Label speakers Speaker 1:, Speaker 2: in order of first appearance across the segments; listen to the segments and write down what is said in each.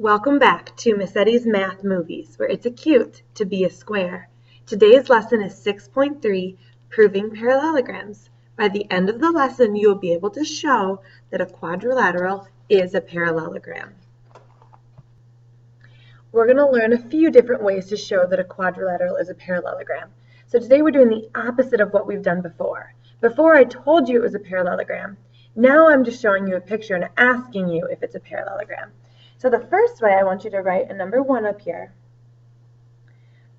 Speaker 1: Welcome back to Miss Eddie's Math Movies, where it's cute to be a square. Today's lesson is 6.3, Proving Parallelograms. By the end of the lesson, you will be able to show that a quadrilateral is a parallelogram. We're going to learn a few different ways to show that a quadrilateral is a parallelogram. So today we're doing the opposite of what we've done before. Before I told you it was a parallelogram. Now I'm just showing you a picture and asking you if it's a parallelogram. So the first way, I want you to write a number 1 up here.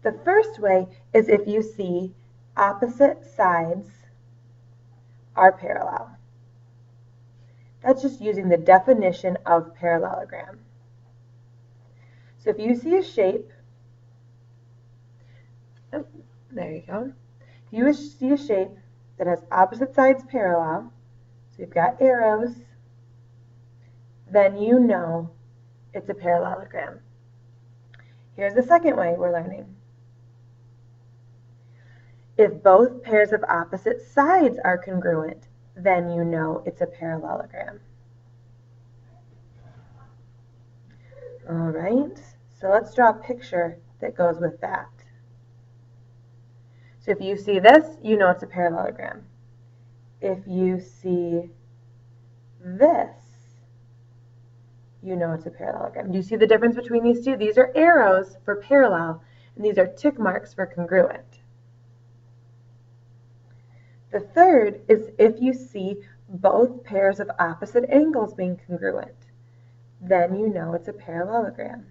Speaker 1: The first way is if you see opposite sides are parallel. That's just using the definition of parallelogram. So if you see a shape, oh, there you go. If you see a shape that has opposite sides parallel, so you've got arrows, then you know it's a parallelogram. Here's the second way we're learning. If both pairs of opposite sides are congruent, then you know it's a parallelogram. All right, so let's draw a picture that goes with that. So if you see this, you know it's a parallelogram. If you see this, you know it's a parallelogram. Do you see the difference between these two? These are arrows for parallel, and these are tick marks for congruent. The third is if you see both pairs of opposite angles being congruent, then you know it's a parallelogram.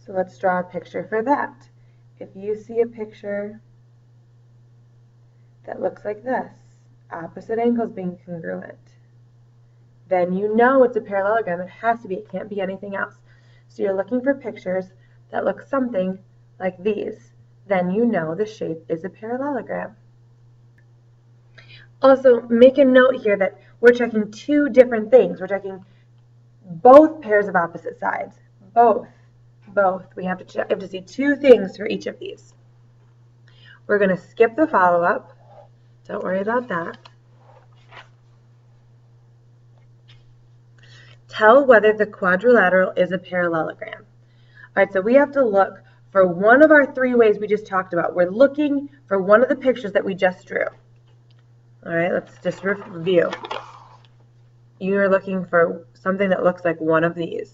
Speaker 1: So let's draw a picture for that. If you see a picture that looks like this, opposite angles being congruent, then you know it's a parallelogram. It has to be, it can't be anything else. So you're looking for pictures that look something like these, then you know the shape is a parallelogram. Also, make a note here that we're checking two different things. We're checking both pairs of opposite sides. Both. We have to check, have to see two things for each of these. We're going to skip the follow-up. Don't worry about that. Tell whether the quadrilateral is a parallelogram. All right, so we have to look for one of our three ways we just talked about. We're looking for one of the pictures that we just drew. All right, let's just review. You're looking for something that looks like one of these.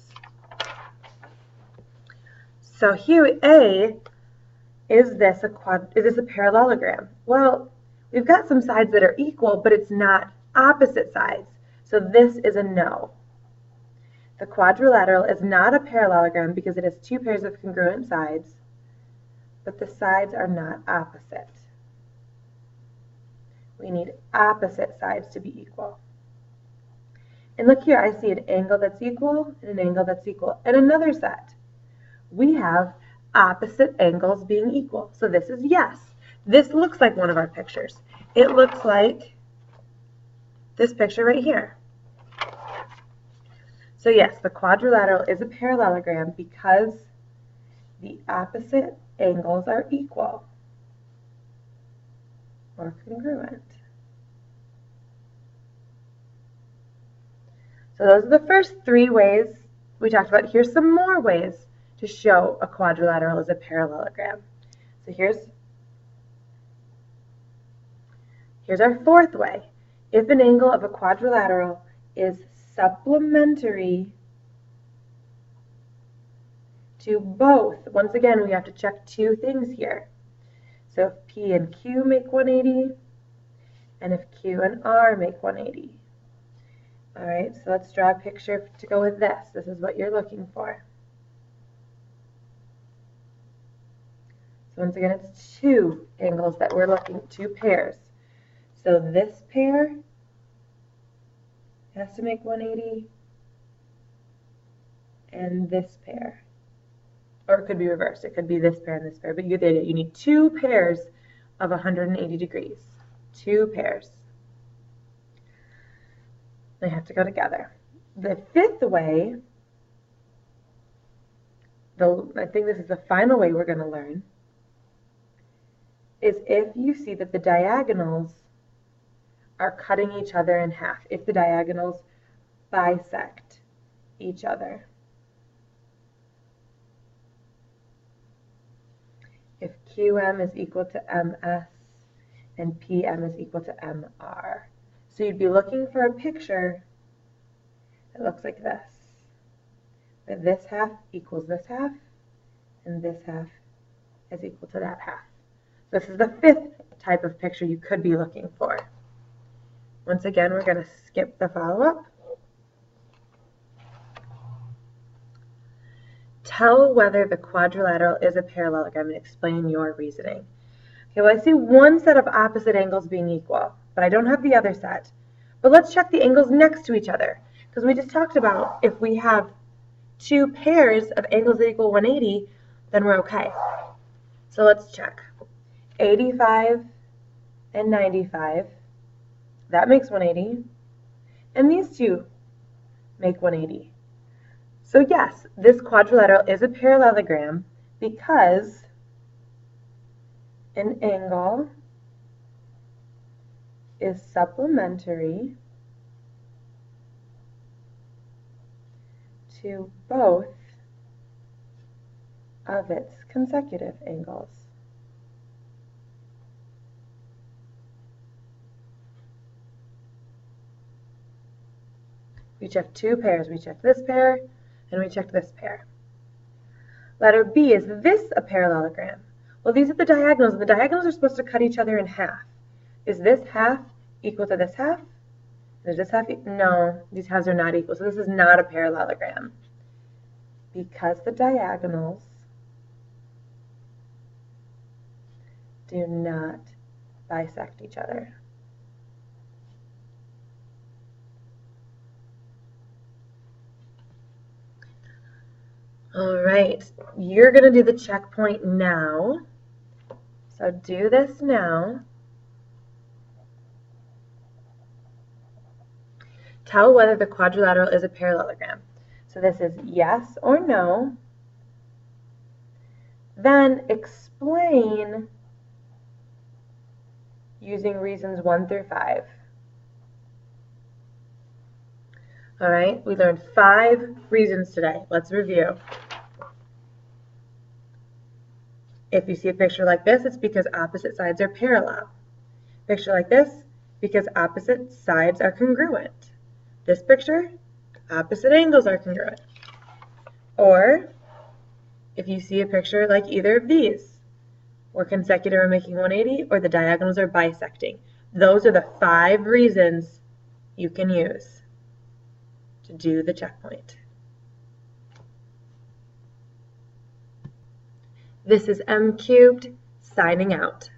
Speaker 1: So here, A, is this a parallelogram? Well, we've got some sides that are equal, but it's not opposite sides. So this is a no. The quadrilateral is not a parallelogram because it has two pairs of congruent sides, but the sides are not opposite. We need opposite sides to be equal. And look here, I see an angle that's equal and an angle that's equal. And another set. We have opposite angles being equal. So this is yes. This looks like one of our pictures. It looks like this picture right here. So yes, the quadrilateral is a parallelogram because the opposite angles are equal or congruent. So those are the first three ways we talked about. Here's some more ways to show a quadrilateral is a parallelogram. So here's our fourth way. If an angle of a quadrilateral is supplementary to both, once again, we have to check two things here. So if P and Q make 180, and if Q and R make 180. All right, so let's draw a picture to go with this. This is what you're looking for. So once again, it's two angles that we're looking, two pairs. So this pair has to make 180, and this pair. Or it could be reversed. It could be this pair and this pair, but you get the idea. You need two pairs of 180 degrees. Two pairs. They have to go together. The fifth way, I think this is the final way we're going to learn, is if you see that the diagonals are cutting each other in half, if the diagonals bisect each other. If QM is equal to MS and PM is equal to MR. So you'd be looking for a picture that looks like this. That this half equals this half, and this half is equal to that half. This is the fifth type of picture you could be looking for. Once again, we're going to skip the follow-up. Tell whether the quadrilateral is a parallelogram and explain your reasoning. Okay, well, I see one set of opposite angles being equal, but I don't have the other set. But let's check the angles next to each other, because we just talked about if we have two pairs of angles that equal 180, then we're okay. So let's check. 85 and 95, that makes 180. And these two make 180. So yes, this quadrilateral is a parallelogram because an angle is supplementary to both of its consecutive angles. We checked two pairs. We checked this pair and we checked this pair. Letter B, is this a parallelogram? Well, these are the diagonals, and the diagonals are supposed to cut each other in half. Is this half equal to this half? Is this half? No, these halves are not equal, so this is not a parallelogram because the diagonals do not bisect each other. All right, you're going to do the checkpoint now. So do this now. Tell whether the quadrilateral is a parallelogram. So this is yes or no. Then explain using reasons 1 through 5. All right, we learned 5 reasons today. Let's review. If you see a picture like this, it's because opposite sides are parallel. Picture like this, because opposite sides are congruent. This picture, opposite angles are congruent. Or if you see a picture like either of these, where consecutive are making 180 or the diagonals are bisecting. Those are the 5 reasons you can use to do the checkpoint. This is M cubed signing out.